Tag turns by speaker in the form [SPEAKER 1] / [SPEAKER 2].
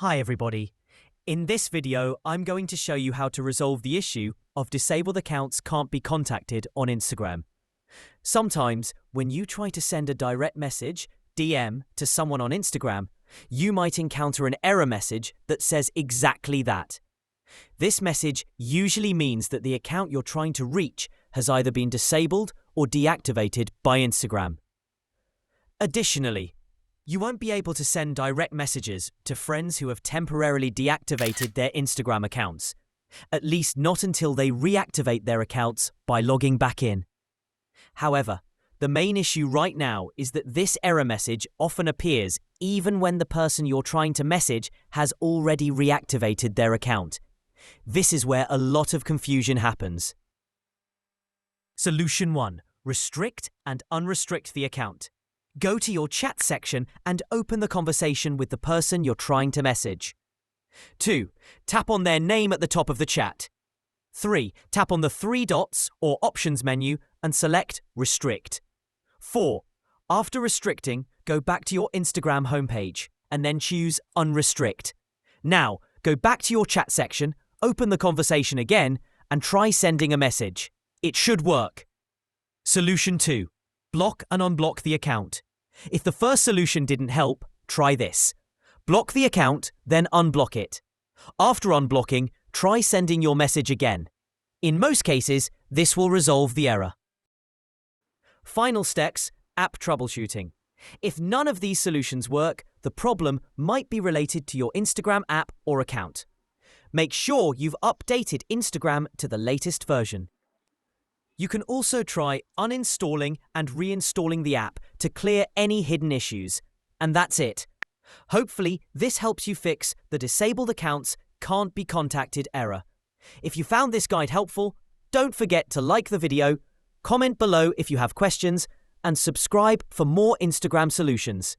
[SPEAKER 1] Hi everybody. In this video, I'm going to show you how to resolve the issue of disabled accounts can't be contacted on Instagram. Sometimes, when you try to send a direct message, DM, to someone on Instagram, you might encounter an error message that says exactly that. This message usually means that the account you're trying to reach has either been disabled or deactivated by Instagram. Additionally, you won't be able to send direct messages to friends who have temporarily deactivated their Instagram accounts, at least not until they reactivate their accounts by logging back in. However, the main issue right now is that this error message often appears even when the person you're trying to message has already reactivated their account. This is where a lot of confusion happens. Solution 1. Restrict and unrestrict the account. Go to your chat section and open the conversation with the person you're trying to message. 2. Tap on their name at the top of the chat. 3. Tap on the three dots or options menu and select Restrict. 4. After restricting, go back to your Instagram homepage and then choose Unrestrict. Now, go back to your chat section, open the conversation again, and try sending a message. It should work. Solution 2. Block and unblock the account. If the first solution didn't help, try this. Block the account, then unblock it. After unblocking, try sending your message again. In most cases, this will resolve the error. Final steps, app troubleshooting. If none of these solutions work, the problem might be related to your Instagram app or account. Make sure you've updated Instagram to the latest version. You can also try uninstalling and reinstalling the app to clear any hidden issues. And that's it. Hopefully, this helps you fix the disabled accounts can't be contacted error. If you found this guide helpful, don't forget to like the video, comment below if you have questions, and subscribe for more Instagram solutions.